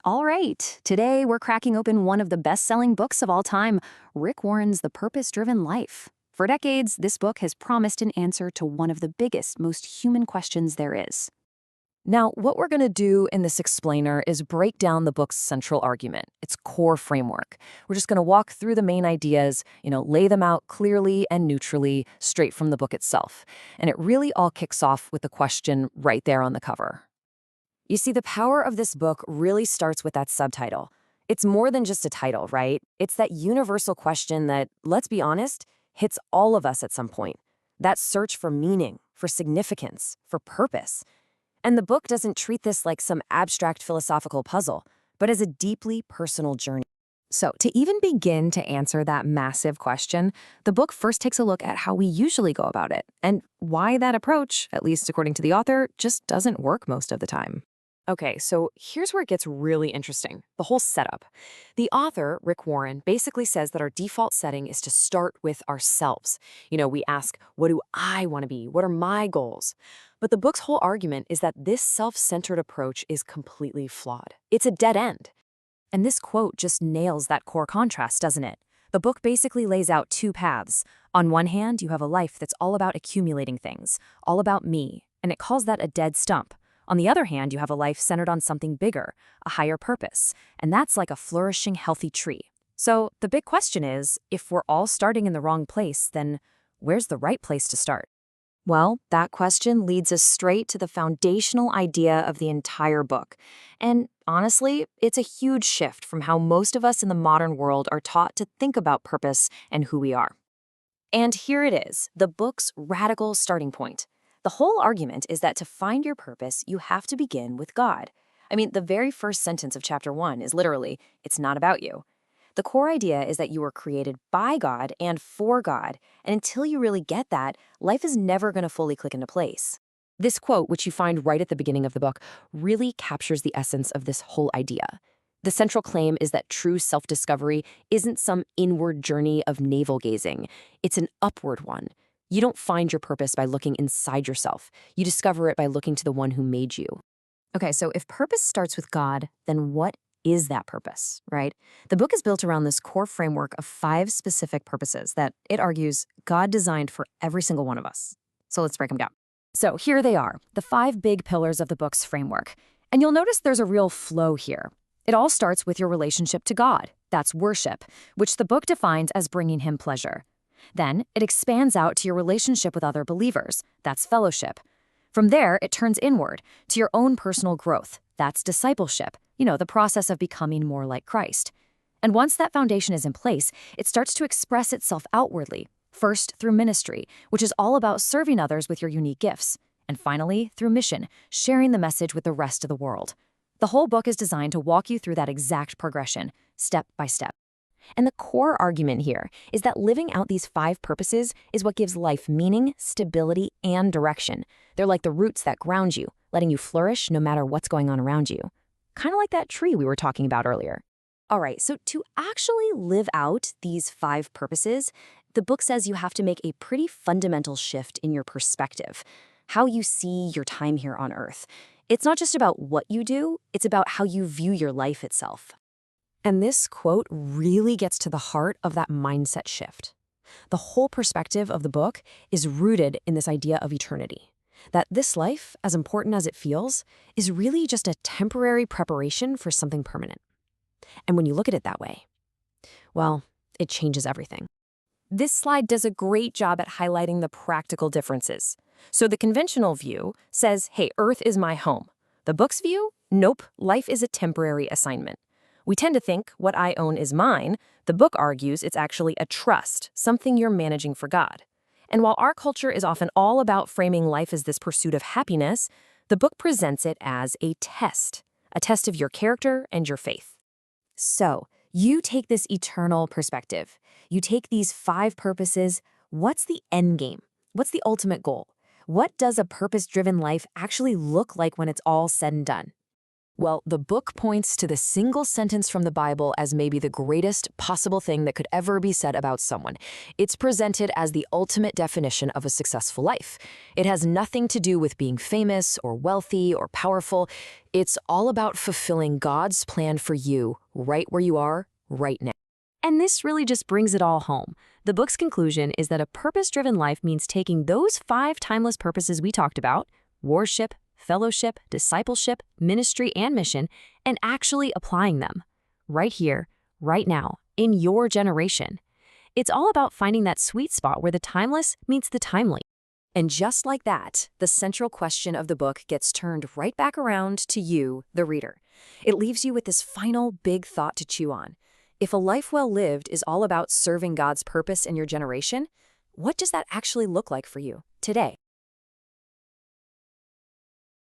All right, today we're cracking open one of the best-selling books of all time, Rick Warren's The Purpose-Driven Life. For decades, this book has promised an answer to one of the biggest, most human questions there is. Now, what we're going to do in this explainer is break down the book's central argument, its core framework. We're just going to walk through the main ideas, lay them out clearly and neutrally, straight from the book itself. And it really all kicks off with the question right there on the cover. You see, the power of this book really starts with that subtitle. It's more than just a title, right? It's that universal question that, let's be honest, hits all of us at some point. That search for meaning, for significance, for purpose. And the book doesn't treat this like some abstract philosophical puzzle, but as a deeply personal journey. So, to even begin to answer that massive question, the book first takes a look at how we usually go about it, and why that approach, at least according to the author, just doesn't work most of the time. Okay, so here's where it gets really interesting, the whole setup. The author, Rick Warren, basically says that our default setting is to start with ourselves. We ask, what do I want to be? What are my goals? But the book's whole argument is that this self-centered approach is completely flawed. It's a dead end. And this quote just nails that core contrast, doesn't it? The book basically lays out two paths. On one hand, you have a life that's all about accumulating things, all about me, and it calls that a dead stump. On the other hand, you have a life centered on something bigger, a higher purpose, and that's like a flourishing, healthy tree. So the big question is, if we're all starting in the wrong place, then where's the right place to start? Well, that question leads us straight to the foundational idea of the entire book. And honestly, it's a huge shift from how most of us in the modern world are taught to think about purpose and who we are. And here it is, the book's radical starting point. The whole argument is that to find your purpose, you have to begin with God. I mean, the very first sentence of chapter 1 is literally, it's not about you. The core idea is that you were created by God and for God, and until you really get that, life is never going to fully click into place. This quote, which you find right at the beginning of the book, really captures the essence of this whole idea. The central claim is that true self-discovery isn't some inward journey of navel-gazing. It's an upward one. You don't find your purpose by looking inside yourself. You discover it by looking to the one who made you. Okay, so if purpose starts with God, then what is that purpose, right? The book is built around this core framework of 5 specific purposes that, it argues, God designed for every single one of us. So let's break them down. So here they are, the 5 big pillars of the book's framework. And you'll notice there's a real flow here. It all starts with your relationship to God. That's worship, which the book defines as bringing him pleasure. Then, it expands out to your relationship with other believers. That's fellowship. From there, it turns inward to your own personal growth. That's discipleship, the process of becoming more like Christ. And once that foundation is in place, it starts to express itself outwardly, first through ministry, which is all about serving others with your unique gifts, and finally through mission, sharing the message with the rest of the world. The whole book is designed to walk you through that exact progression, step by step. And the core argument here is that living out these 5 purposes is what gives life meaning, stability, and direction. They're like the roots that ground you, letting you flourish no matter what's going on around you. Kind of like that tree we were talking about earlier. All right, so to actually live out these 5 purposes, the book says you have to make a pretty fundamental shift in your perspective, how you see your time here on Earth. It's not just about what you do, it's about how you view your life itself. And this quote really gets to the heart of that mindset shift. The whole perspective of the book is rooted in this idea of eternity. That this life, as important as it feels, is really just a temporary preparation for something permanent. And when you look at it that way, well, it changes everything. This slide does a great job at highlighting the practical differences. So the conventional view says, hey, Earth is my home. The book's view? Nope, life is a temporary assignment. We tend to think what I own is mine. The book argues it's actually a trust, something you're managing for God. And while our culture is often all about framing life as this pursuit of happiness, the book presents it as a test of your character and your faith. So, you take this eternal perspective. You take these 5 purposes. What's the end game? What's the ultimate goal? What does a purpose-driven life actually look like when it's all said and done? Well, the book points to the single sentence from the Bible as maybe the greatest possible thing that could ever be said about someone. It's presented as the ultimate definition of a successful life. It has nothing to do with being famous or wealthy or powerful. It's all about fulfilling God's plan for you right where you are right now. And this really just brings it all home. The book's conclusion is that a purpose-driven life means taking those 5 timeless purposes we talked about, worship, fellowship, discipleship, ministry, and mission, and actually applying them. Right here, right now, in your generation. It's all about finding that sweet spot where the timeless meets the timely. And just like that, the central question of the book gets turned right back around to you, the reader. It leaves you with this final big thought to chew on. If a life well lived is all about serving God's purpose in your generation, what does that actually look like for you today?